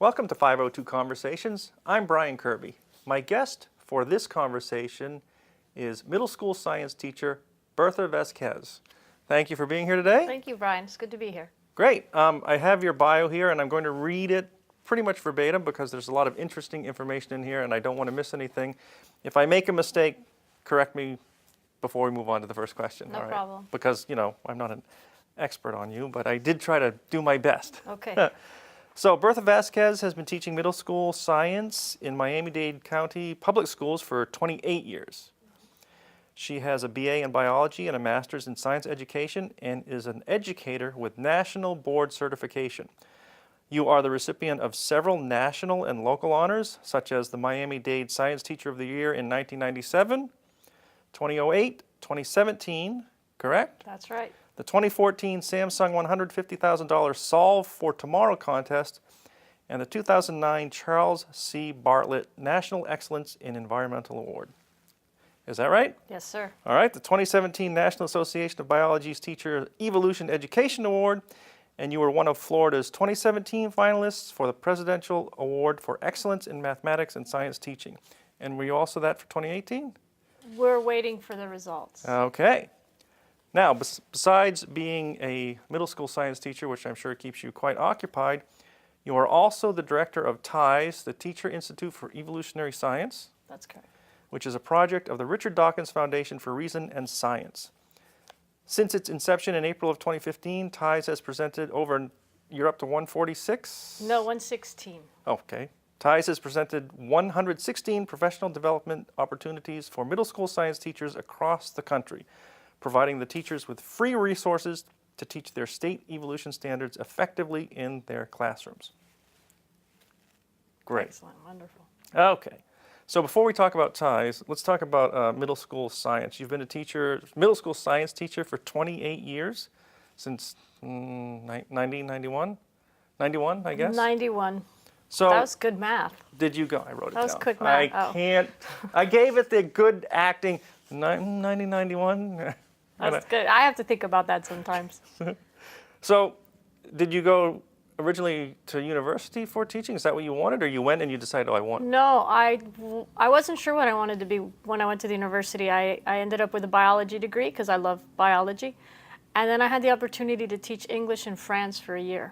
Welcome to 502 Conversations. I'm Brian Kirby. My guest for this conversation is middle school science teacher Bertha Vazquez. Thank you for being here today. Thank you, Brian. It's good to be here. Great. I have your bio here, and I'm going to read it pretty much verbatim because there's a lot of interesting information in here, and I don't want to miss anything. If I make a mistake, correct me before we move on to the first question. No problem. Because, you know, I'm not an expert on you, but I did try to do my best. Okay. So Bertha Vazquez has been teaching middle school science in Miami-Dade County Public Schools for 28 years. She has a BA in biology and a master's in science education and is an educator with national board certification. You are the recipient of several national and local honors, such as the Miami-Dade Science Teacher of the Year in 1997, 2008, 2017, correct? That's right. The 2014 Samsung $150,000 Solve for Tomorrow contest, and the 2009 Charles C. Bartlett National Excellence in Environmental Award. Is that right? Yes, sir. All right, the 2017 National Association of Biology's Teacher Evolution Education Award, and you were one of Florida's 2017 finalists for the Presidential Award for Excellence in Mathematics and Science Teaching. And were you also that for 2018? We're waiting for the results. Okay. Now, besides being a middle school science teacher, which I'm sure keeps you quite occupied, you are also the director of TIES, the Teacher Institute for Evolutionary Science. That's correct. Which is a project of the Richard Dawkins Foundation for Reason and Science. Since its inception in April of 2015, TIES has presented you're up to 146? No, 116. Okay. TIES has presented 116 professional development opportunities for middle school science teachers across the country, providing the teachers with free resources to teach their state evolution standards effectively in their classrooms. Great. Excellent. Wonderful. Okay. So before we talk about TIES, let's talk about middle school science. You've been a middle school science teacher for 28 years, since 1991? 91, I guess? 91. So that was good math. Did you go? I wrote it down. That was quick math. I gave it the good acting. 1991. That's good. I have to think about that sometimes. So did you go originally to university for teaching? Is that what you wanted, or you went and you decided, oh, I want? No, I wasn't sure what I wanted to be when I went to the university. I ended up with a biology degree because I love biology. And then I had the opportunity to teach English in France for a year.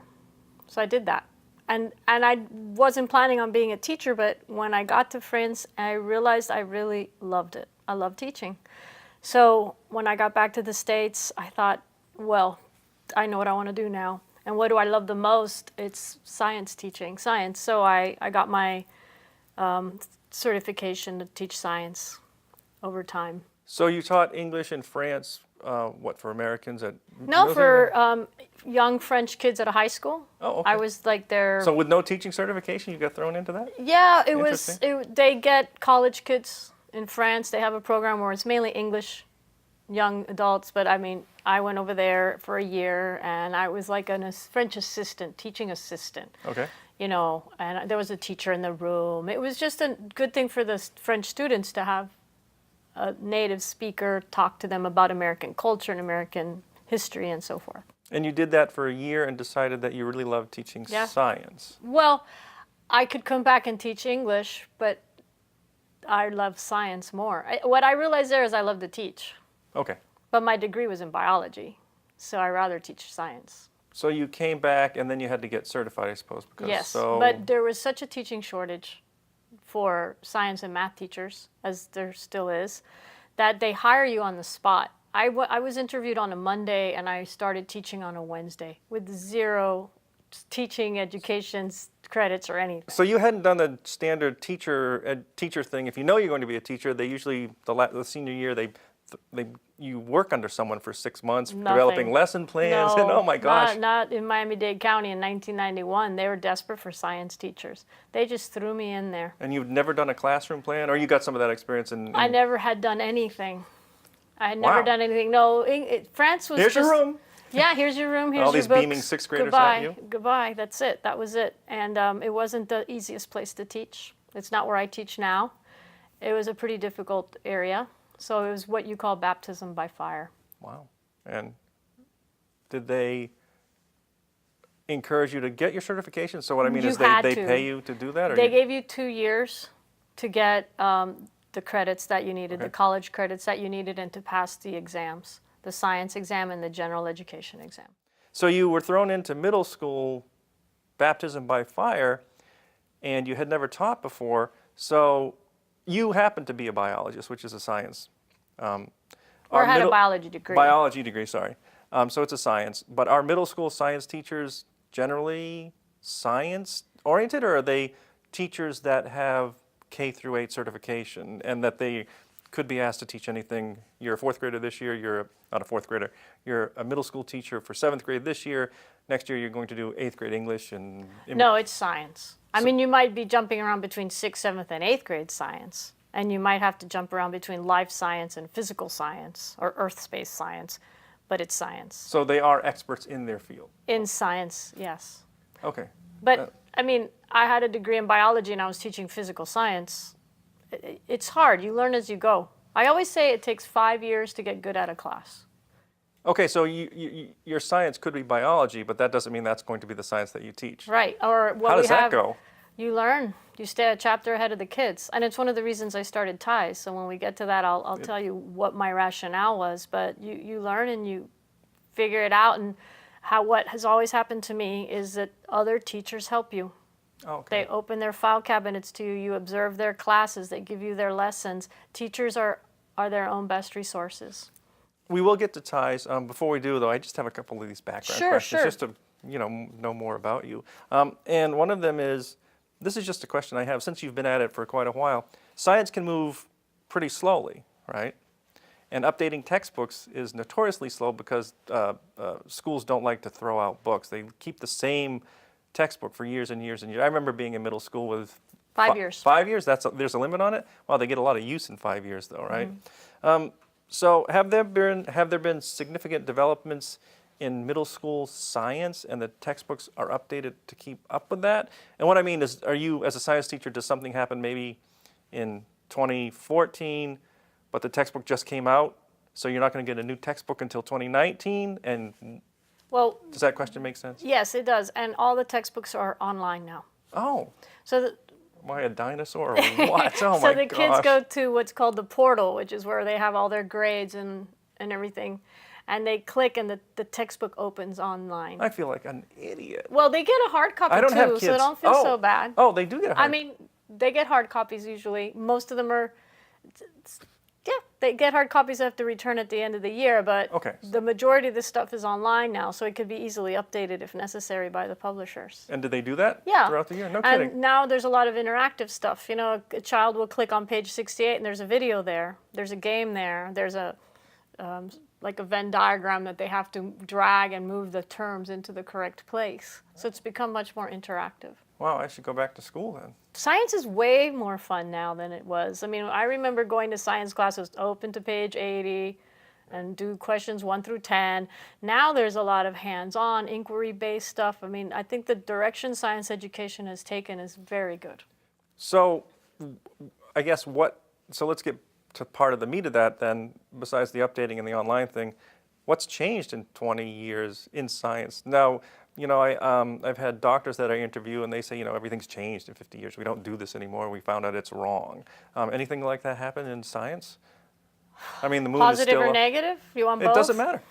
So I did that. And I wasn't planning on being a teacher, but when I got to France, I realized I really loved it. I love teaching. So when I got back to the States, I thought, well, I know what I want to do now. And what do I love the most? It's science teaching, science. So I got my certification to teach science over time. So you taught English in France, for Americans at? No, for young French kids at a high school. Oh, okay. I was like their... So with no teaching certification, you got thrown into that? Yeah, they get college kids in France. They have a program where it's mainly English young adults, but I mean, I went over there for a year and I was like a French assistant, teaching assistant. Okay. You know, and there was a teacher in the room. It was just a good thing for the French students to have a native speaker talk to them about American culture and American history and so forth. And you did that for a year and decided that you really loved teaching science. Well, I could come back and teach English, but I love science more. What I realized there is I love to teach. Okay. But my degree was in biology, so I rather teach science. So you came back and then you had to get certified, I suppose. Yes, but there was such a teaching shortage for science and math teachers, as there still is, that they hire you on the spot. I was interviewed on a Monday and I started teaching on a Wednesday with 0 teaching education credits or anything. So you hadn't done the standard teacher thing. If you know you're going to be a teacher, they usually, the senior year, you work under someone for 6 months, developing lesson plans, and oh my gosh. Not in Miami-Dade County in 1991. They were desperate for science teachers. They just threw me in there. And you'd never done a classroom plan, or you got some of that experience in... I never had done anything. I had never done anything. No, France was Here's your room. Yeah, here's your room, here's all your these books. beaming 6th graders Goodbye. at you. Goodbye, that's it. That was it. And it wasn't the easiest place to teach. It's not where I teach now. It was a pretty difficult area. So it was what you call baptism by fire. Wow. And did they encourage you to get your certification? So what I mean You is had they to. pay you to do that? Or They you, gave you 2 years to get the credits that you needed, Okay. the college credits that you needed, and to pass the exams, the science exam and the general education exam. so you were thrown into middle school baptism by fire, and you had never taught before, so you happen to be a biologist, which is a science. Or had a biology degree. Biology degree, sorry. So it's a science. But are middle school science teachers generally science oriented, or are they teachers that have K through 8 certification and that they could be asked to teach anything? You're a fourth grader this year, not a fourth grader, you're a middle school teacher for seventh grade this year, next year you're going to do eighth grade English and... No, it's science. I mean, you might be jumping around between 6th, 7th, and 8th grade science, and you might have to jump around between life science and physical science, or earth-space science, but it's science. So they are experts in their field. In science, yes. Okay. But, I mean, I had a degree in biology and I was teaching physical science. It's hard. You learn as you go. I always say it takes 5 years to get good at a class. Okay, so your science could be biology, but that doesn't mean that's going to be the science that you teach. Right. Or what How does we that have, go? You learn. You stay a chapter ahead of the kids. And it's one of the reasons I started ties. So when we get to that, I'll tell you what my rationale was. But you learn and you figure it out. And what has always happened to me is that other teachers help you. Okay. They open their file cabinets to you. You observe their classes. They give you their lessons. Teachers are their own best resources. We will get to ties. Before we do, though, I just have a couple of these background questions Sure. just to know more about you. And one of them is, this is just a question I have. Since you've been at it for quite a while, science can move pretty slowly, right? And updating textbooks is notoriously slow because schools don't like to throw out books. They keep the same textbook for years and years and years. I remember being in middle school with 5 years. 5 years? There's a limit on it? Well, they get a lot of use in 5 years, though, right? So have there been significant developments in middle school science, and the textbooks are updated to keep up with that? And what I mean is, are you, as a science teacher, does something happen maybe in 2014, but the textbook just came out, so you're not going to get a new textbook until 2019? And Well, does that question make sense? yes, it does. And all the textbooks are online now. Oh, So am I a dinosaur or what? Oh so my the kids gosh. go to what's called the portal, which is where they have all their grades and everything. And they click and the textbook opens online. I feel like an idiot. Well, they get a hard copy I don't too, have kids. so don't feel so bad. Oh, they do get a hard I mean, they get hard copies usually. Most of them are, yeah, they get hard copies they have to return at the end of the year, but Okay. the majority of this stuff is online now, so it could be easily updated if necessary by the publishers. And do they do that Yeah. throughout the year? No And kidding. now there's a lot of interactive stuff. You know, a child will click on page 68 and there's a video there. There's a game there. There's a like a Venn diagram that they have to drag and move the terms into the correct place. So it's become much more interactive. Wow, I should go back to school then. Science is way more fun now than it was. I mean, I remember going to science classes, open to page 80 and do questions 1 through 10. Now there's a lot of hands-on, inquiry-based stuff. I mean, I think the direction science education has taken is very good. So, I guess so let's get to part of the meat of that then, besides the updating and the online thing. What's changed in 20 years in science? Now, I've had doctors that I interview and they say, everything's changed in 50 years. We don't do this anymore. We found out it's wrong. Anything like that happen in science? I mean, the moon is Positive still... or negative? You want both? It doesn't matter.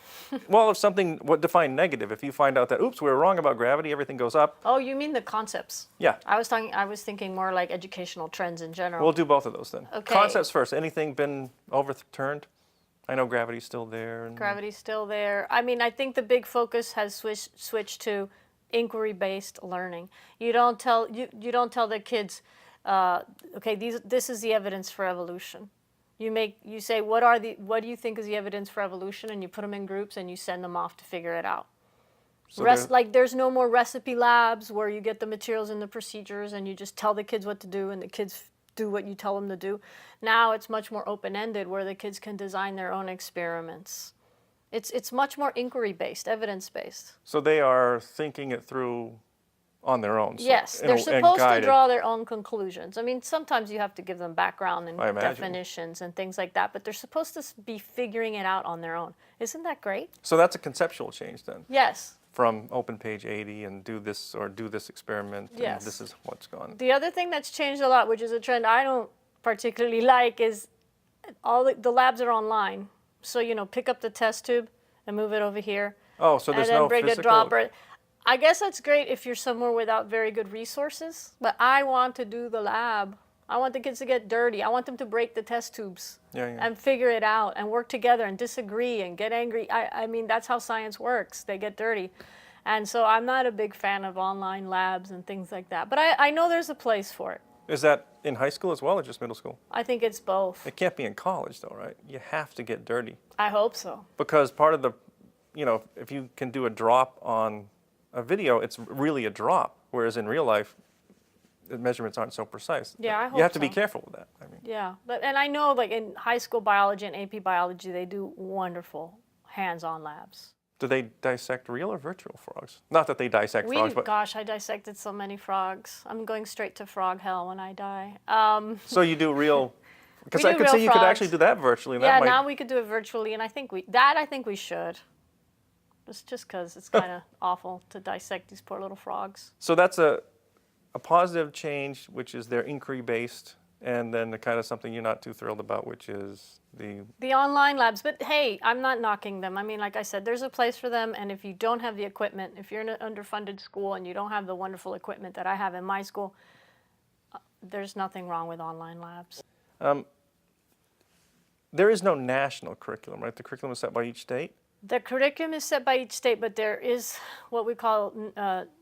Well, if something, define negative? If you find out that, oops, we were wrong about gravity, everything goes up. Oh, you mean the concepts? Yeah. I was thinking more like educational trends in general. We'll do both of those then. Okay. Concepts first. Anything been overturned? I know gravity's still there. And Gravity's still there. I mean, I think the big focus has switched to inquiry-based learning. You don't tell the kids, okay, this is the evidence for evolution. You say, what do you think is the evidence for evolution? And you put them in groups and you send them off to figure it out. So there's no more recipe labs where you get the materials and the procedures and you just tell the kids what to do and the kids do what you tell them to do. Now it's much more open-ended where the kids can design their own experiments. It's much more inquiry-based, evidence-based. So they are thinking it through on their own. Yes, they're supposed to draw their own conclusions. I mean, sometimes you have to give them background and definitions and things like that, but they're supposed to be figuring it out on their own. Isn't that great? So that's a conceptual change then. Yes. from open page 80 and do this or do this experiment. Yes. And this is what's gone. The other thing that's changed a lot, which is a trend I don't particularly like, is all the labs are online. So, you know, pick up the test tube and move it over here. Oh, so there's and then no bring physical... a dropper. I guess that's great if you're somewhere without very good resources, but I want to do the lab. I want the kids to get dirty. I want them to break the test tubes and figure it out and work together and disagree and get angry. I mean, that's how science works. They get dirty. And so I'm not a big fan of online labs and things like that. But I know there's a place for it. Is that in high school as well or just middle school? I think it's both. It can't be in college though, right? You have to get dirty. I hope so. Because part of the, you know, if you can do a drop on a video, it's really a drop. Whereas in real life, the measurements aren't so precise. Yeah, I hope you have to be so. careful with that. I mean. Yeah, and I know like in high school biology and AP biology, they do wonderful hands-on labs. Do they dissect real or virtual frogs? Not that they dissect frogs, but... Gosh, I dissected so many frogs. I'm going straight to frog hell when I die. So you do real... Because We I do could real see you could frogs. actually do that virtually. And Yeah, that might... now we could do it virtually, and I think we should. It's just because it's kind of awful to dissect these poor little frogs. So that's a positive change, which is they're inquiry-based, and then the kind of something you're not too thrilled about, which is the online labs. But hey, I'm not knocking them. I mean, like I said, there's a place for them, and if you don't have the equipment, if you're in an underfunded school and you don't have the wonderful equipment that I have in my school, there's nothing wrong with online labs. There is no national curriculum, right? The curriculum is set by each state? The curriculum is set by each state, but there is what we call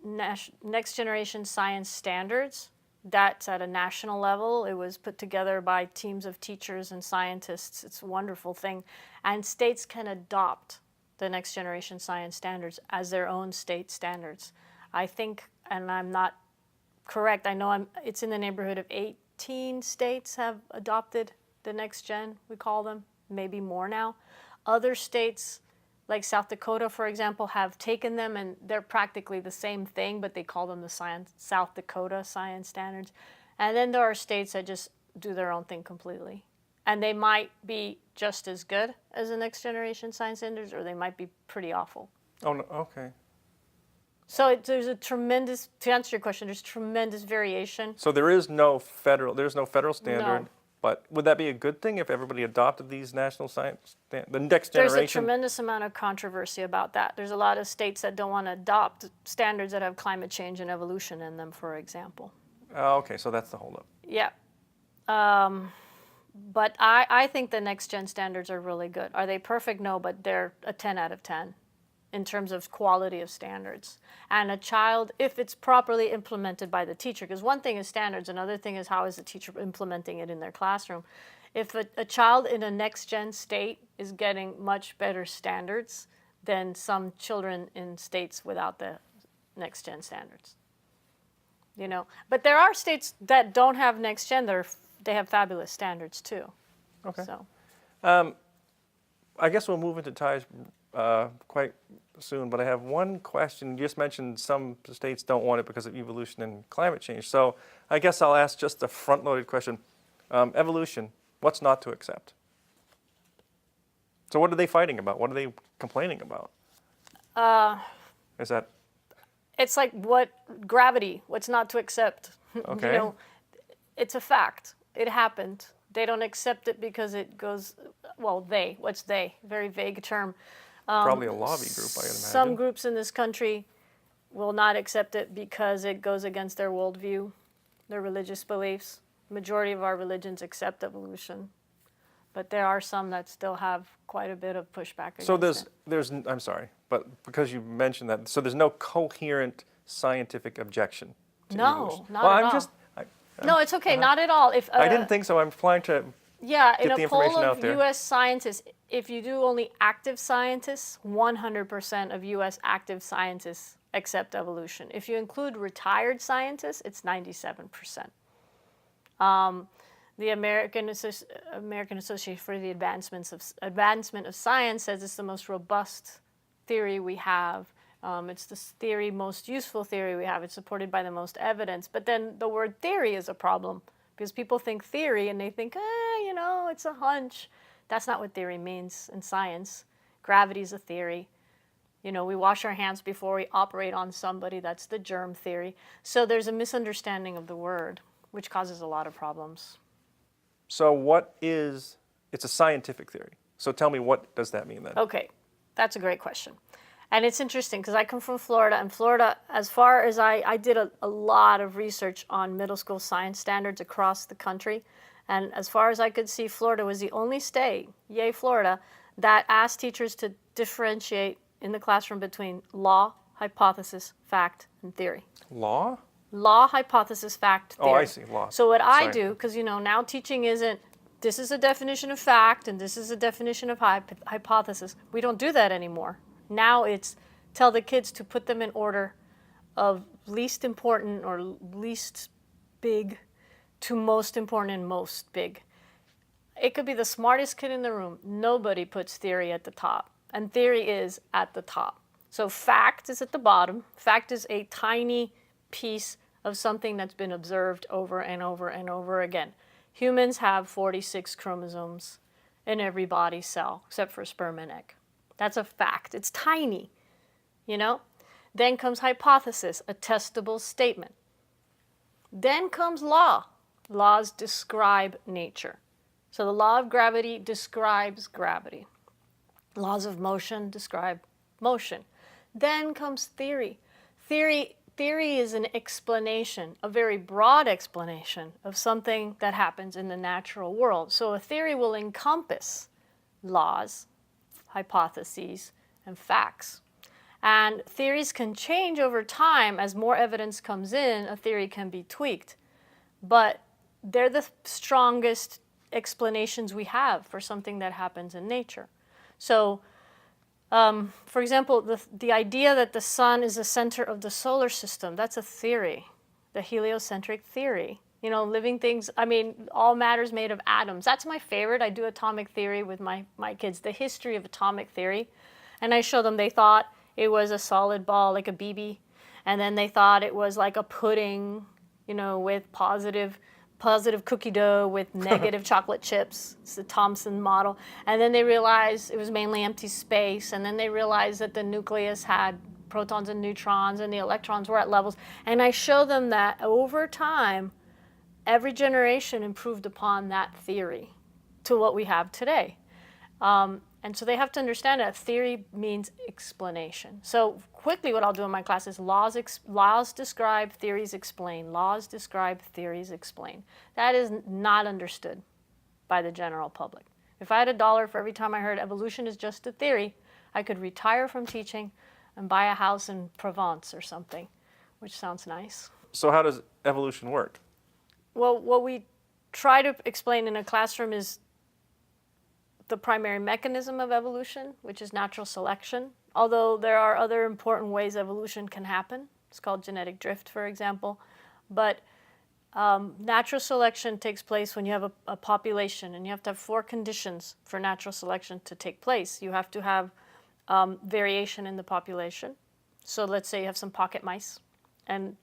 next generation science standards. That's at a national level. It was put together by teams of teachers and scientists. It's a wonderful thing. And states can adopt the next generation science standards as their own state standards. I think, and I'm not correct, I know it's in the neighborhood of 18 states have adopted the next gen, we call them, maybe more now. Other states, like South Dakota, for example, have taken them, and they're practically the same thing, but they call them the South Dakota Science Standards. And then there are states that just do their own thing completely. And they might be just as good as the next generation science standards, or they might be pretty awful. Oh, no, okay. So there's a tremendous, to answer your question, there's tremendous variation. So there's no federal standard. No. But would that be a good thing if everybody adopted these national science, the next generation? There's a tremendous amount of controversy about that. There's a lot of states that don't want to adopt standards that have climate change and evolution in them, for example. Oh, okay, so that's the holdup. Yeah. But I think the next gen standards are really good. Are they perfect? No, but they're a 10 out of 10 in terms of quality of standards. And a child, if it's properly implemented by the teacher, because one thing is standards, another thing is how is the teacher implementing it in their classroom. If a child in a next-gen state is getting much better standards than some children in states without the next-gen standards. You know, but there are states that don't have next-gen, they have fabulous standards too. Okay. So. I guess we'll move into ties quite soon, but I have one question. You just mentioned some states don't want it because of evolution and climate change. So I guess I'll ask just a front-loaded question. Evolution, what's not to accept? So what are they fighting about? What are they complaining about? Is that... It's like gravity, what's not to accept. Okay. You know, it's a fact. It happened. They don't accept it because it goes, well, what's they? Very vague term. Probably a lobby group, I imagine. Some groups in this country will not accept it because it goes against their worldview, their religious beliefs. Majority of our religions accept evolution, but there are some that still have quite a bit of pushback against it. There's, I'm sorry, but because you mentioned that, so there's no coherent scientific objection to evolution. No, not at all. No, it's okay, not at all. If I didn't think so. I'm trying to get the a poll information out of there. U.S. scientists, if you do only active scientists, 100% of U.S. active scientists accept evolution. If you include retired scientists, it's 97%. The American Association for the Advancement of Science says it's the most robust theory we have. It's the most useful theory we have. It's supported by the most evidence. But then the word theory is a problem because people think theory and they think, you know, it's a hunch. That's not what theory means in science. Gravity is a theory. You know, we wash our hands before we operate on somebody. That's the germ theory. So there's a misunderstanding of the word, which causes a lot of problems. So it's a scientific theory. So tell me, what does that mean then? Okay, that's a great question. And it's interesting because I come from Florida, and Florida, as far as I did a lot of research on middle school science standards across the country. And as far as I could see, Florida was the only state, yay Florida, that asked teachers to differentiate in the classroom between law, hypothesis, fact, and theory. Law? Law, hypothesis, fact, theory. Oh, I see, law. So what I Sorry. do, because you know now teaching isn't, this is a definition of fact and this is a definition of hypothesis. We don't do that anymore. Now it's tell the kids to put them in order of least important or least big to most important and most big. It could be the smartest kid in the room. Nobody puts theory at the top, and theory is at the top. So fact is at the bottom. Fact is a tiny piece of something that's been observed over and over and over again. Humans have 46 chromosomes in every body cell, except for sperm and egg. That's a fact. It's tiny, you know? Then comes hypothesis, a testable statement. Then comes law. Laws describe nature. So the law of gravity describes gravity. Laws of motion describe motion. Then comes theory. Theory is an explanation, a very broad explanation of something that happens in the natural world. So a theory will encompass laws, hypotheses, and facts. And theories can change over time. As more evidence comes in, a theory can be tweaked. But they're the strongest explanations we have for something that happens in nature. So, for example, the idea that the sun is the center of the solar system, that's a theory, the heliocentric theory. You know, living things, I mean, all matter's made of atoms. That's my favorite. I do atomic theory with my kids, the history of atomic theory. And I show them, they thought it was a solid ball, like a BB. And then they thought it was like a pudding, you know, with positive cookie dough with negative chocolate chips. It's the Thomson model. And then they realized it was mainly empty space. And then they realized that the nucleus had protons and neutrons and the electrons were at levels. And I show them that over time, every generation improved upon that theory to what we have today. And so they have to understand that theory means explanation. So quickly what I'll do in my class is laws describe, theories explain. Laws describe, theories explain. That is not understood by the general public. If I had $1 for every time I heard evolution is just a theory, I could retire from teaching and buy a house in Provence or something, which sounds nice. So how does evolution work? Well, what we try to explain in a classroom is the primary mechanism of evolution, which is natural selection. Although there are other important ways evolution can happen. It's called genetic drift, for example. But natural selection takes place when you have a population, and you have to have 4 conditions for natural selection to take place. You have to have variation in the population. So let's say you have some pocket mice, and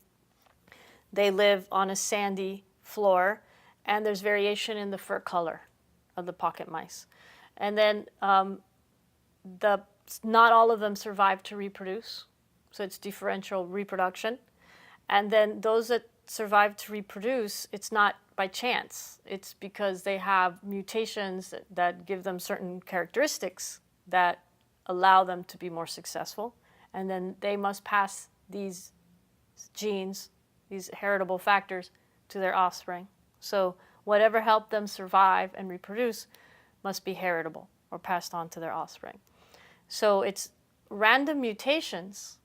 they live on a sandy floor, and there's variation in the fur color of the pocket mice. And then not all of them survive to reproduce, so it's differential reproduction. And then those that survive to reproduce, it's not by chance. It's because they have mutations that give them certain characteristics that allow them to be more successful. And then they must pass these genes, these heritable factors, to their offspring. So whatever helped them survive and reproduce must be heritable or passed on to their offspring. So it's random mutations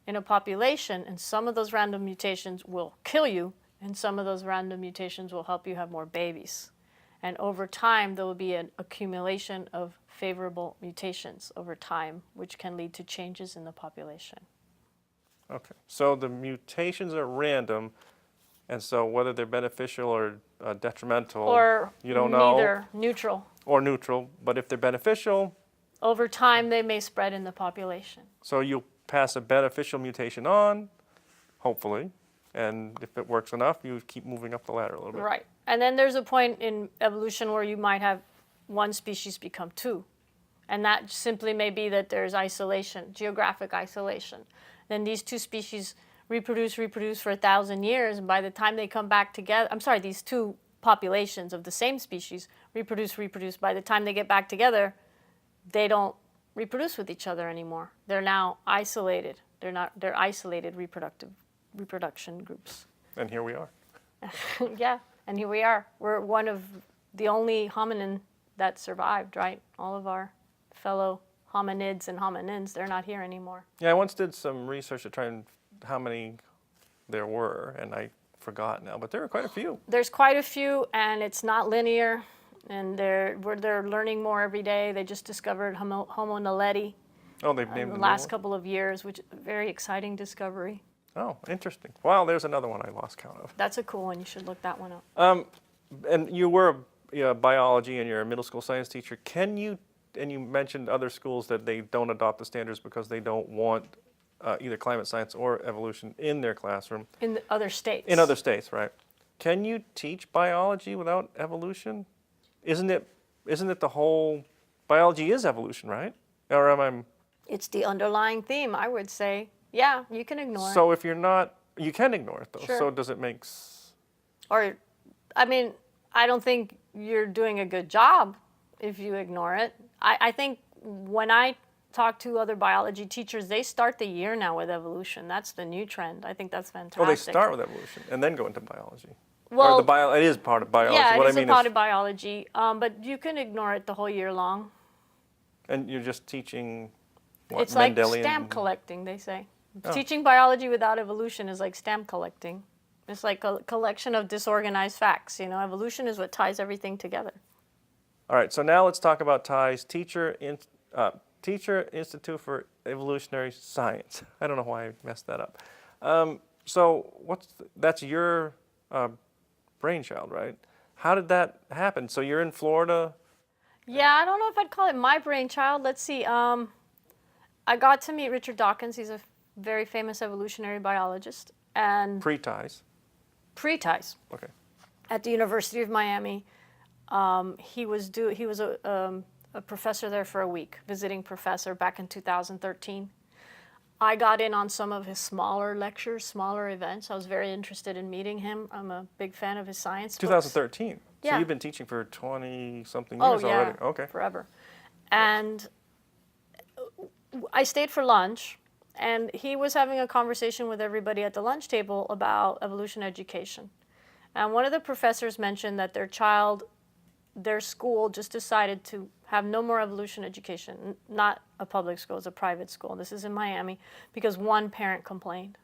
in a population, and some of those random mutations will kill you, and some of those random mutations will help you have more babies. And over time, there will be an accumulation of favorable mutations over time, which can lead to changes in the population. Okay, so the mutations are random, and so whether they're beneficial or detrimental, Or you don't know. neither, neutral. Or neutral, but if they're beneficial, Over time, they may spread in the population. so you'll pass a beneficial mutation on, hopefully, and if it works enough, you keep moving up the ladder a little bit. Right. And then there's a point in evolution where you might have one species become 2, And that simply may be that there's isolation, geographic isolation. Then these two species reproduce for 1,000 years, and by the time they come back together, these two populations of the same species reproduce. By the time they get back together, they don't reproduce with each other anymore. They're now isolated. They're isolated reproduction groups. And here we are. Yeah, and here we are. We're one of the only hominin that survived, right? All of our fellow hominids and hominins, they're not here anymore. Yeah, I once did some research to try and how many there were, and I forgot now, but there are quite a few. There's quite a few, and it's not linear, and they're learning more every day. They just discovered Homo naledi Oh, they've in named the new last one? couple of years, which is a very exciting discovery. Oh, interesting. Wow, there's another one I lost count of. That's a cool one. You should look that one up. And you were a biology and you're a middle school science teacher. And you mentioned other schools that they don't adopt the standards because they don't want either climate science or evolution in their classroom. In the other states. In other states, right. Can you teach biology without evolution? Isn't it the whole, biology is evolution, right? Or am I? It's the underlying theme, I would say. Yeah, you can ignore it. So if you're not, you can ignore it though. Sure. So does it make? Or, I mean, I don't think you're doing a good job if you ignore it. I think when I talk to other biology teachers, they start the year now with evolution. That's the new trend. I think that's fantastic. Oh, they start with evolution and then go into biology. Well, or it is part of biology. Yeah, what it is I mean a part of biology, but you can ignore it the whole year long. And you're just teaching what, It's like Mendelian? stamp collecting, they say. Oh. Teaching biology without evolution is like stamp collecting. It's like a collection of disorganized facts. You know, evolution is what ties everything together. All right, so now let's talk about ties. Teacher Institute for Evolutionary Science. I don't know why I messed that up. So that's your brainchild, right? How did that happen? So you're in Florida. Yeah, I don't know if I'd call it my brainchild. Let's see. I got to meet Richard Dawkins. He's a very famous evolutionary biologist. And Pre-ties. pre-ties. Okay. At the University of Miami. He was a professor there for a week, visiting professor back in 2013. I got in on some of his smaller lectures, smaller events. I was very interested in meeting him. I'm a big fan of his science books. 2013. Yeah. So you've been teaching for 20-something Oh, years yeah, already. Okay. forever. And I stayed for lunch, and he was having a conversation with everybody at the lunch table about evolution education. And one of the professors mentioned that their school just decided to have no more evolution education, not a public school, it's a private school. This is in Miami, because one parent complained.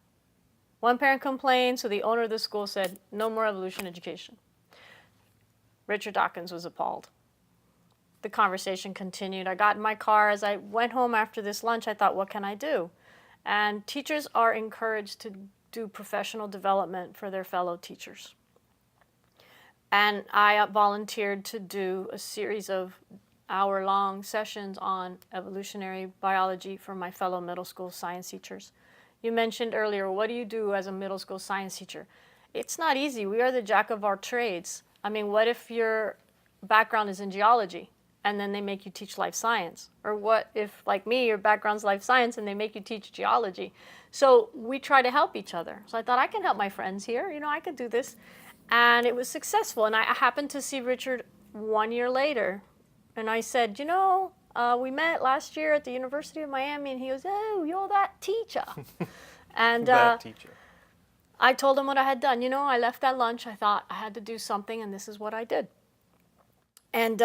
One parent complained, so the owner of the school said, no more evolution education. Richard Dawkins was appalled. The conversation continued. I got in my car. As I went home after this lunch, I thought, what can I do? And teachers are encouraged to do professional development for their fellow teachers. And I volunteered to do a series of hour-long sessions on evolutionary biology for my fellow middle school science teachers. You mentioned earlier, what do you do as a middle school science teacher? It's not easy. We are the jack of our trades. I mean, what if your background is in geology and then they make you teach life science? Or what if, like me, your background's life science and they make you teach geology? So we try to help each other. So I thought, I can help my friends here. You know, I could do this. And it was successful. And I happened to see Richard 1 year later. And I said, you know, we met last year at the University of Miami. And he goes, oh, you're that teacher. And That teacher. I told him what I had done. You know, I left that lunch. I thought I had to do something, and this is what I did. And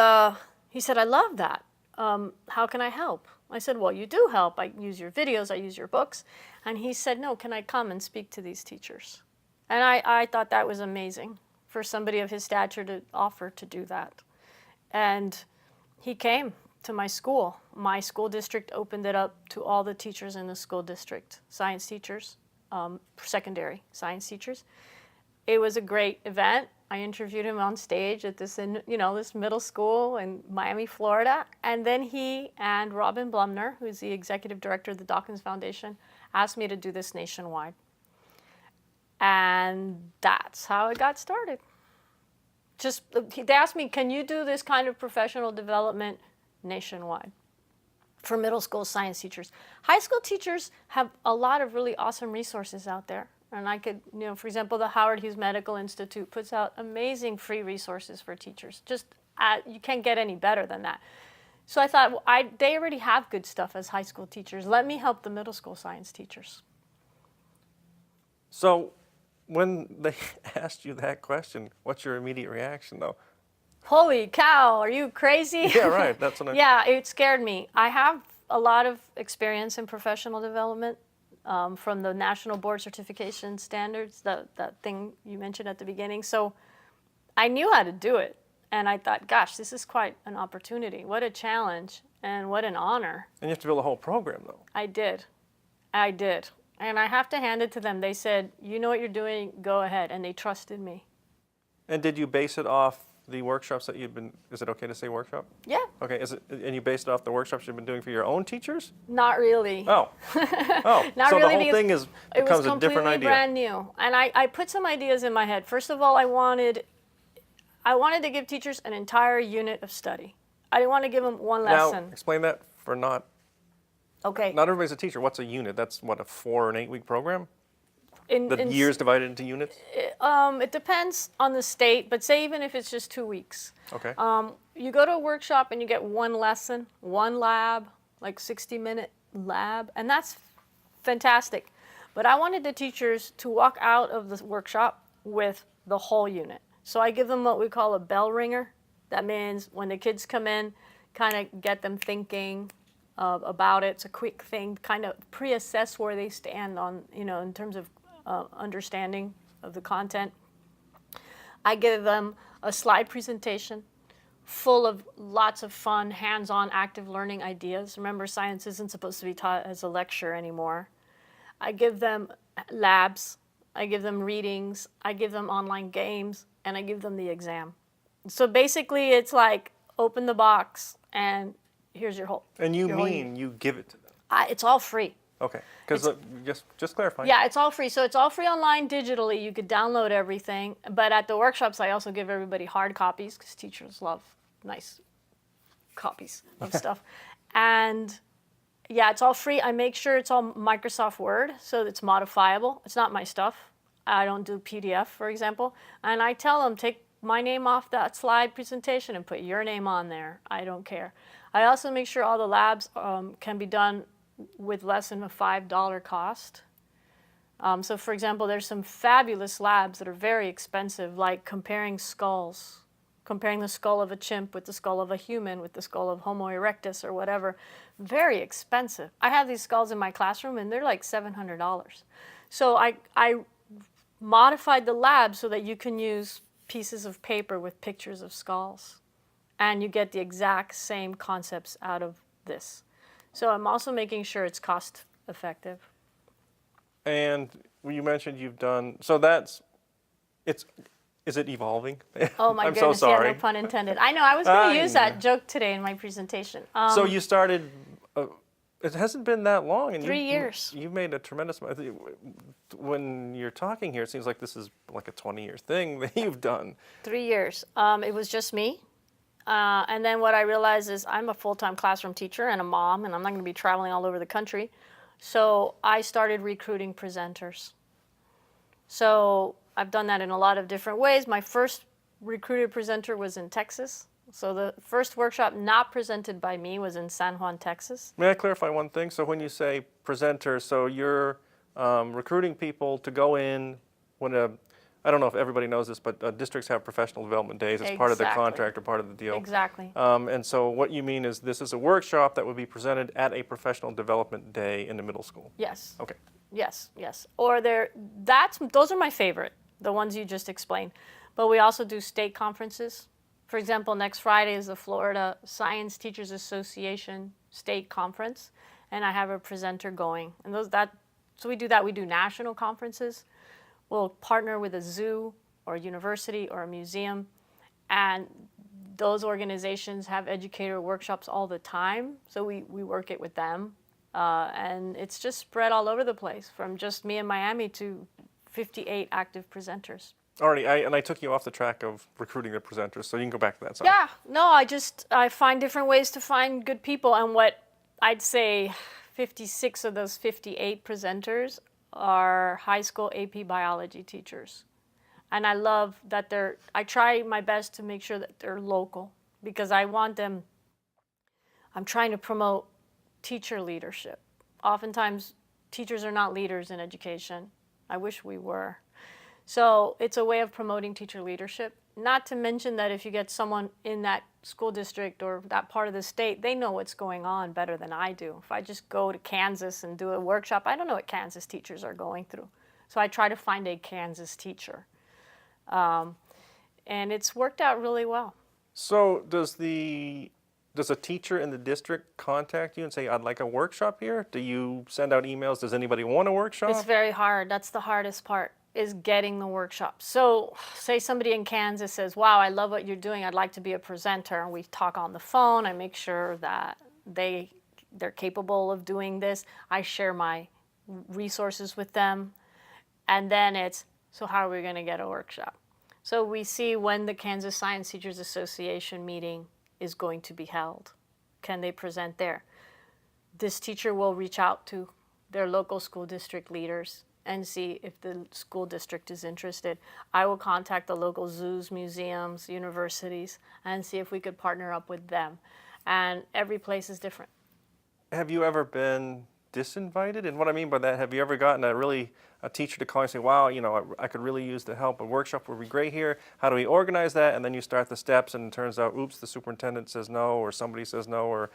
he said, I love that. How can I help? I said, well, you do help. I use your videos. I use your books. And he said, no, can I come and speak to these teachers? And I thought that was amazing for somebody of his stature to offer to do that. And he came to my school. My school district opened it up to all the teachers in the school district, science teachers, secondary science teachers. It was a great event. I interviewed him on stage at this middle school in Miami, Florida. And then he and Robin Blumner, who's the executive director of the Dawkins Foundation, asked me to do this nationwide. And that's how it got started. They asked me, can you do this kind of professional development nationwide? for middle school science teachers. High school teachers have a lot of really awesome resources out there. And I could, for example, the Howard Hughes Medical Institute puts out amazing free resources for teachers. You can't get any better than that. So I thought, they already have good stuff as high school teachers. Let me help the middle school science teachers. So when they asked you that question, what's your immediate reaction, though? Holy cow, are you crazy? Yeah, right. That's what Yeah, it scared me. I have a lot of experience in professional development from the National Board Certification Standards, that thing you mentioned at the beginning. So I knew how to do it. And I thought, gosh, this is quite an opportunity. What a challenge and what an honor. And you have to build a whole program, though. I did. And I have to hand it to them. They said, you know what you're doing, go ahead. And they trusted me. And did you base it off the workshops that you've been, is it okay to say workshop? Yeah. Okay, and you based it off the workshops you've been doing for your own teachers? Not really. Oh. Not so really, the whole thing becomes a different idea. It was completely brand new. And I put some ideas in my head. First of all, I wanted to give teachers an entire unit of study. I didn't want to give them one lesson. Now, explain that for not everybody's a teacher. What's a unit? That's what, a 4 and 8 week program? The years divided into units? It depends on the state, but say even if it's just 2 weeks. Okay. You go to a workshop and you get one lesson, one lab, like 60-minute lab, and that's fantastic. But I wanted the teachers to walk out of the workshop with the whole unit. So I give them what we call a bell ringer. That means when the kids come in, kind of get them thinking about it. It's a quick thing, kind of pre-assess where they stand on, in terms of understanding of the content. I give them a slide presentation full of lots of fun, hands-on, active learning ideas. Remember, science isn't supposed to be taught as a lecture anymore. I give them labs. I give them readings. I give them online games. And I give them the exam. So basically, it's like, open the box, and here's your whole. And you give it to them? It's all free. Okay, because just clarifying. Yeah, it's all free. So it's all free online digitally. You could download everything. But at the workshops, I also give everybody hard copies, because teachers love nice copies of stuff. And yeah, it's all free. I make sure it's all Microsoft Word, so it's modifiable. It's not my stuff. I don't do PDF, for example. And I tell them, take my name off that slide presentation and put your name on there. I don't care. I also make sure all the labs can be done with less than a $5 cost. So for example, there's some fabulous labs that are very expensive, like comparing skulls, comparing the skull of a chimp with the skull of a human, with the skull of Homo erectus or whatever. Very expensive. I have these skulls in my classroom and they're like $700. So I modified the lab so that you can use pieces of paper with pictures of skulls, and you get the exact same concepts out of this. So I'm also making sure it's cost effective. And you mentioned you've done, is it evolving? Oh my I'm goodness, so sorry. Yeah, no pun intended. I know, I was going to use that joke today in my presentation. So you started, it hasn't been that long. And 3 years. You've made a tremendous amount. When you're talking here, it seems like this is like a 20-year thing that you've done. 3 years. It was just me. And then what I realized is I'm a full-time classroom teacher and a mom, and I'm not going to be traveling all over the country. So I started recruiting presenters. So I've done that in a lot of different ways. My first recruited presenter was in Texas. So the first workshop not presented by me was in San Juan, Texas. May I clarify one thing? So when you say presenter, so you're recruiting people to go in when I don't know if everybody knows this, but districts have professional development days as part of their contract or part of the deal. Exactly. And so what you mean is this is a workshop that would be presented at a professional development day in the middle school? Yes. Okay. Yes, yes. Or those are my favorite, the ones you just explained. But we also do state conferences. For example, next Friday is the Florida Science Teachers Association State Conference, and I have a presenter going. And so we do that. We do national conferences. We'll partner with a zoo or a university or a museum, and those organizations have educator workshops all the time, so we work it with them. And it's just spread all over the place, from just me in Miami to 58 active presenters. Alrighty, I took you off the track of recruiting the presenters, so you can go back to that. Sorry. Yeah, no, I find different ways to find good people, and what I'd say 56 of those 58 presenters are high school AP biology teachers. And I love that I try my best to make sure that they're local, because I want them, I'm trying to promote teacher leadership. Oftentimes, teachers are not leaders in education. I wish we were. So it's a way of promoting teacher leadership. Not to mention that if you get someone in that school district or that part of the state, they know what's going on better than I do. If I just go to Kansas and do a workshop, I don't know what Kansas teachers are going through. So I try to find a Kansas teacher. And it's worked out really well. So does a teacher in the district contact you and say, I'd like a workshop here? Do you send out emails? Does anybody want a workshop? It's very hard. That's the hardest part, is getting the workshop. So say somebody in Kansas says, wow, I love what you're doing. I'd like to be a presenter. And we talk on the phone. I make sure that they're capable of doing this. I share my resources with them. And then it's, so how are we going to get a workshop? So we see when the Kansas Science Teachers Association meeting is going to be held. Can they present there? This teacher will reach out to their local school district leaders and see if the school district is interested. I will contact the local zoos, museums, universities, and see if we could partner up with them. And every place is different. Have you ever been disinvited? And what I mean by that, have you ever gotten a teacher to call and say, wow, I could really use the help. A workshop would be great here. How do we organize that? And then you start the steps and it turns out, oops, the superintendent says no, or somebody says no, or...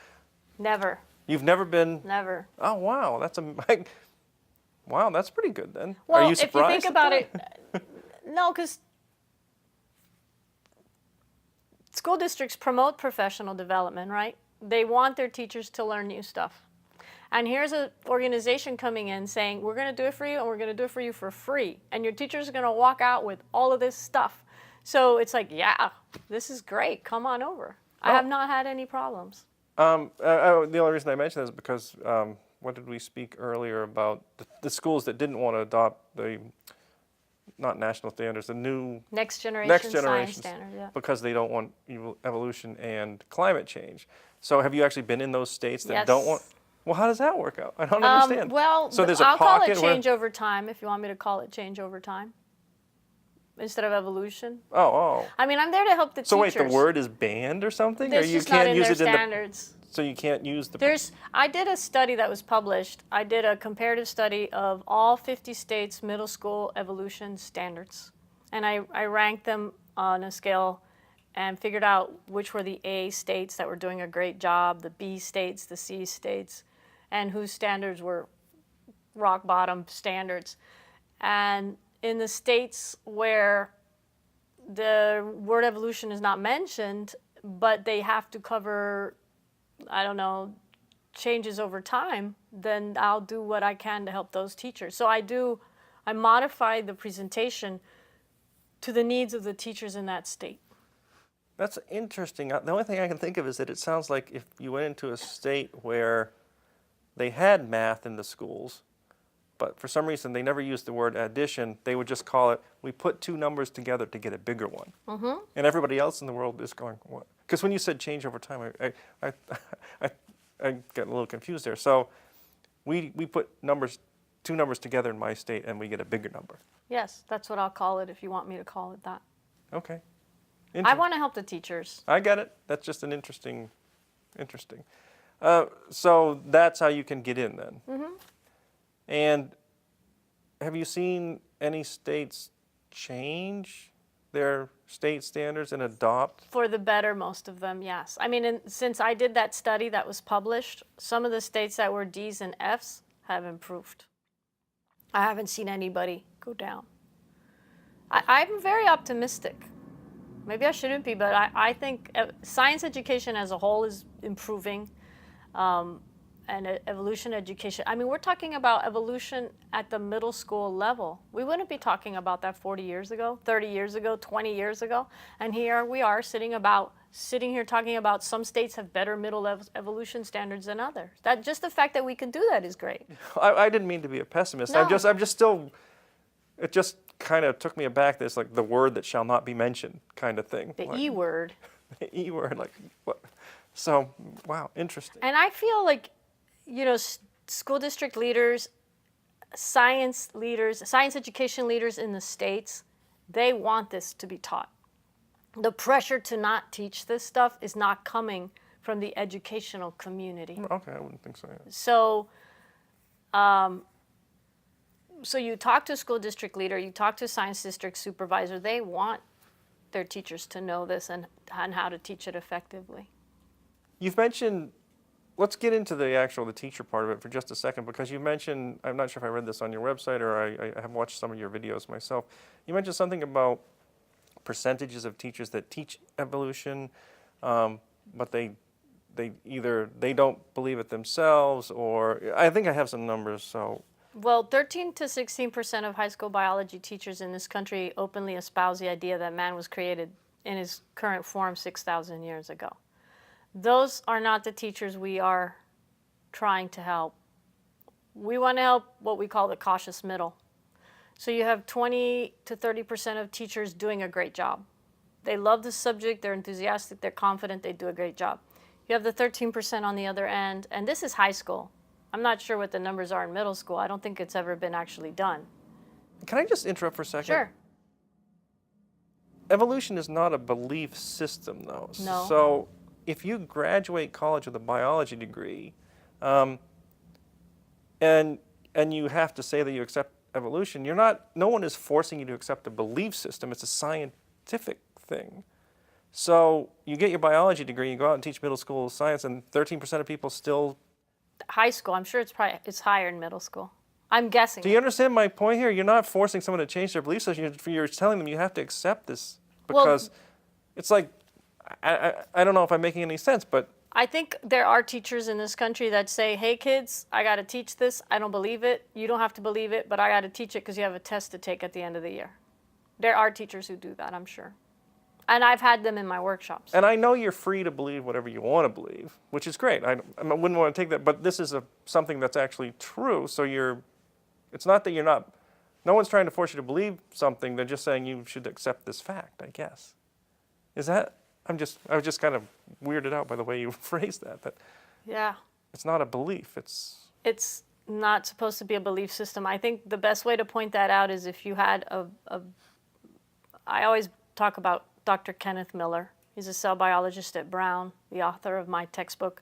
Never. You've never been... Never. Oh, wow. Wow, that's pretty good then. Well, Are you surprised? if you think about it, no, because school districts promote professional development, right? They want their teachers to learn new stuff. And here's an organization coming in saying, we're going to do it for you, and we're going to do it for you for free. And your teachers are going to walk out with all of this stuff. So it's like, yeah, this is great. Come on over. I have not had any problems. The only reason I mention this is because what did we speak earlier about the schools that didn't want to adopt the, not national standards, the new Next generation science standard, yeah. Because they don't want evolution and climate change. So have you actually been in those states that don't want? Well, how does that work out? I don't understand. Well, so there's I'll call it change over time, if you want me to call it change over time, instead of evolution. Oh. I mean, I'm there to help the teachers. So wait, the word is banned or something? It's or you just can't not in use their it standards. So you can't use the... I did a study that was published. I did a comparative study of all 50 states' middle school evolution standards. And I ranked them on a scale and figured out which were the A states that were doing a great job, the B states, the C states, and whose standards were rock bottom standards. And in the states where the word evolution is not mentioned, but they have to cover, I don't know, changes over time, then I'll do what I can to help those teachers. So I modify the presentation to the needs of the teachers in that state. That's interesting. The only thing I can think of is that it sounds like if you went into a state where they had math in the schools, but for some reason they never used the word addition, they would just call it, we put two numbers together to get a bigger one. Mm-hmm. And everybody else in the world is going, what? Because when you said change over time, I got a little confused there. So we put two numbers together in my state and we get a bigger number. Yes, that's what I'll call it if you want me to call it that. Okay. I want to help the teachers. I get it. That's just an interesting. So that's how you can get in then. Mm-hmm. And have you seen any states change their state standards and adopt? For the better, most of them, yes. I mean, since I did that study that was published, some of the states that were D's and F's have improved. I haven't seen anybody go down. I'm very optimistic. Maybe I shouldn't be, but I think science education as a whole is improving. And evolution education. I mean, we're talking about evolution at the middle school level. We wouldn't be talking about that 40 years ago, 30 years ago, 20 years ago. And here we are sitting here talking about some states have better middle evolution standards than others. That just the fact that we can do that is great. I didn't mean to be a pessimist. No. I'm just still, it just kind of took me aback. There's like the word that shall not be mentioned kind of thing. The E word. The E word, like what? So, wow, interesting. And I feel like school district leaders, science education leaders in the states, they want this to be taught. The pressure to not teach this stuff is not coming from the educational community. Okay, I wouldn't think so. Yeah. So you talk to a school district leader, you talk to a science district supervisor, they want their teachers to know this and how to teach it effectively. You've mentioned, let's get into the teacher part of it for just a second, because you mentioned, I'm not sure if I read this on your website or I have watched some of your videos myself. You mentioned something about percentages of teachers that teach evolution, but they don't believe it themselves, or I think I have some numbers, so. Well, 13 to 16% of high school biology teachers in this country openly espouse the idea that man was created in his current form 6,000 years ago. Those are not the teachers we are trying to help. We want to help what we call the cautious middle. So you have 20 to 30% of teachers doing a great job. They love the subject, they're enthusiastic, they're confident, they do a great job. You have the 13% on the other end, and this is high school. I'm not sure what the numbers are in middle school. I don't think it's ever been actually done. Can I just interrupt for a second? Sure. Evolution is not a belief system, though. No. So if you graduate college with a biology degree, and you have to say that you accept evolution, no one is forcing you to accept a belief system. It's a scientific thing. So you get your biology degree, you go out and teach middle school science, and 13% of people still. High school, I'm sure it's higher in middle school. I'm guessing. Do you understand my point here? You're not forcing someone to change their belief system. You're telling them you have to accept this, because it's like, I don't know if I'm making any sense, but. I think there are teachers in this country that say, hey kids, I got to teach this. I don't believe it. You don't have to believe it, but I got to teach it because you have a test to take at the end of the year. There are teachers who do that, I'm sure. And I've had them in my workshops. And I know you're free to believe whatever you want to believe, which is great. I wouldn't want to take that, but this is something that's actually true. So it's not that you're not, no one's trying to force you to believe something. They're just saying you should accept this fact, I guess. Is that, I was just kind of weirded out by the way you phrased that. Yeah. It's not a belief. It's not supposed to be a belief system. I think the best way to point that out is if you had I always talk about Dr. Kenneth Miller. He's a cell biologist at Brown, the author of my textbook,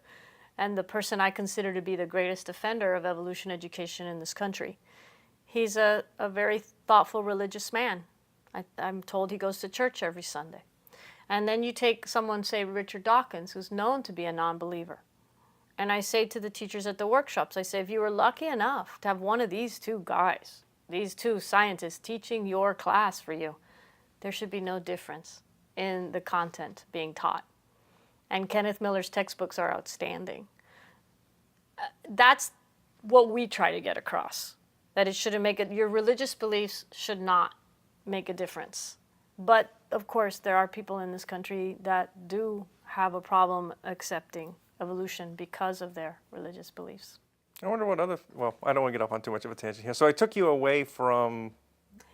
and the person I consider to be the greatest defender of evolution education in this country. He's a very thoughtful religious man. I'm told he goes to church every Sunday. And then you take someone, say Richard Dawkins, who's known to be a non-believer. And I say to the teachers at the workshops, I say, if you were lucky enough to have one of these two guys, these two scientists teaching your class for you, there should be no difference in the content being taught. And Kenneth Miller's textbooks are outstanding. That's what we try to get across, that it shouldn't make it, your religious beliefs should not make a difference. But of course, there are people in this country that do have a problem accepting evolution because of their religious beliefs. I wonder what well, I don't want to get off on too much of a tangent here. So I took you away from.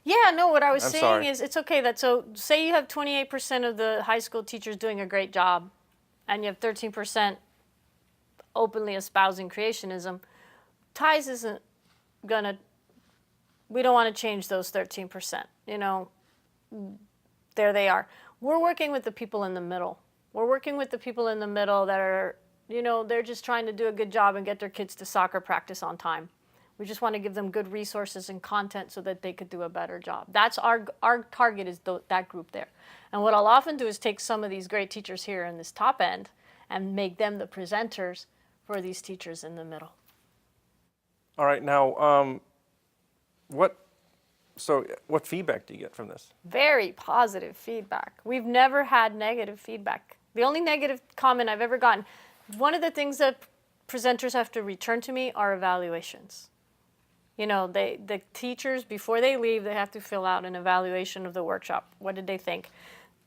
Yeah, no, what I was I'm saying sorry. is it's okay so say you have 28% of the high school teachers doing a great job and you have 13% openly espousing creationism. TIES isn't gonna, we don't want to change those 13%, there they are. We're working with the people in the middle. We're working with the people in the middle that are, they're just trying to do a good job and get their kids to soccer practice on time. We just want to give them good resources and content so that they could do a better job. That's our target is that group there. And what I'll often do is take some of these great teachers here in this top end and make them the presenters for these teachers in the middle. All right, now, what feedback do you get from this? Very positive feedback. We've never had negative feedback. The only negative comment I've ever gotten, one of the things that presenters have to return to me are evaluations. The teachers, before they leave, they have to fill out an evaluation of the workshop. What did they think?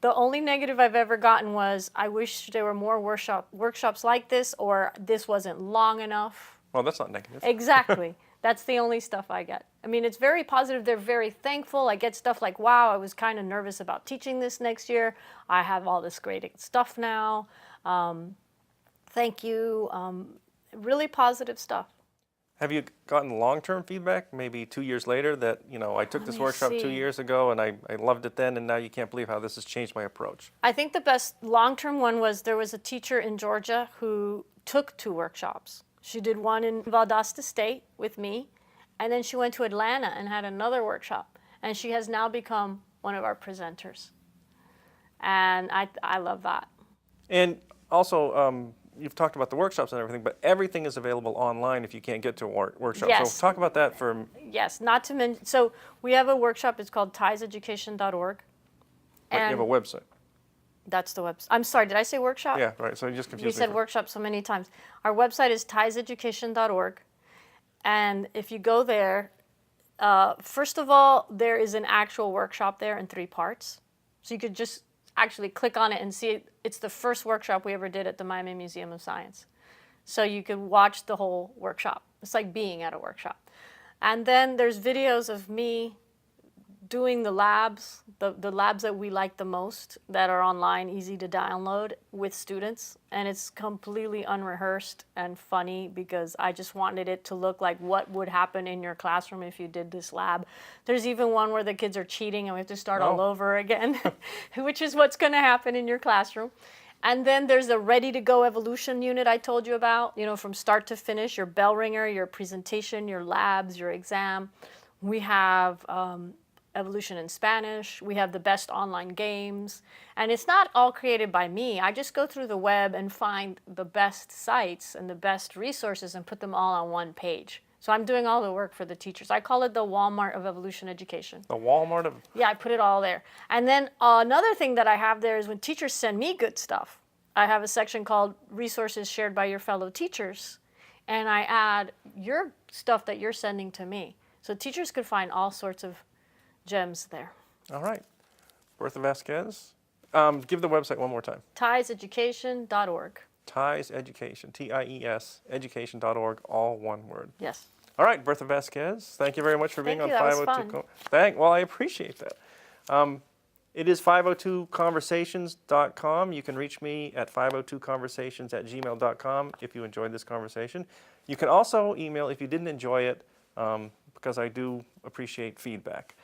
The only negative I've ever gotten was, I wish there were more workshops like this, or this wasn't long enough. Well, that's not negative. Exactly. That's the only stuff I get. I mean, it's very positive. They're very thankful. I get stuff like, wow, I was kind of nervous about teaching this next year. I have all this great stuff now. Thank you. really positive stuff. Have you gotten long-term feedback, maybe 2 years later, that, you know, I took this Let me workshop 2 see. years ago and I loved it then, and now you can't believe how this has changed my approach? I think the best long-term one was there was a teacher in Georgia who took 2 workshops. She did one in Valdosta State with me, and then she went to Atlanta and had another workshop. And she has now become one of our presenters. And I love that. And also, you've talked about the workshops and everything, but everything is available online if you can't get to a workshop. Yes. So talk about that for... Yes, not to mention, so we have a workshop, it's called tieseducation.org. Like you have a website. That's the website. I'm sorry, did I say workshop? Yeah, right, so you just confused We me. said workshop so many times. Our website is tieseducation.org. And if you go there, first of all, there is an actual workshop there in 3 parts. So you could just actually click on it and see it. It's the first workshop we ever did at the Miami Museum of Science. So you could watch the whole workshop. It's like being at a workshop. And then there's videos of me doing the labs, the labs that we like the most, that are online, easy to download with students. And it's completely unrehearsed and funny because I just wanted it to look like what would happen in your classroom if you did this lab. There's even one where the kids are cheating and we have to start all over again, which is what's going to happen in your classroom. And then there's the ready-to-go evolution unit I told you about, you know, from start to finish, your bell ringer, your presentation, your labs, your exam. We have evolution in Spanish. We have the best online games. And it's not all created by me. I just go through the web and find the best sites and the best resources and put them all on one page. So I'm doing all the work for the teachers. I call it the Walmart of evolution education. The Walmart of... Yeah, I put it all there. And then another thing that I have there is when teachers send me good stuff, I have a section called Resources Shared by Your Fellow Teachers. And I add your stuff that you're sending to me. So teachers could find all sorts of gems there. All right. Bertha Vazquez. Give the website one more time. Tieseducation.org. Ties Education, T-I-E-S, education.org, all one word. Yes. All right, Bertha Vazquez, thank you very much for being Thank on you, that was 502. fun. Well, I appreciate that. It is 502conversations.com. You can reach me at 502conversations@gmail.com if you enjoyed this conversation. You can also email if you didn't enjoy it, because I do appreciate feedback.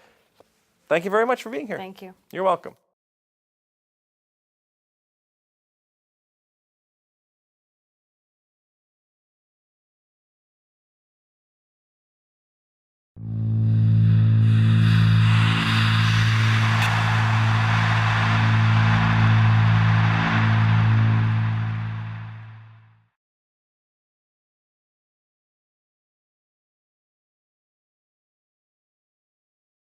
Thank you very much for being here. Thank you. You're welcome.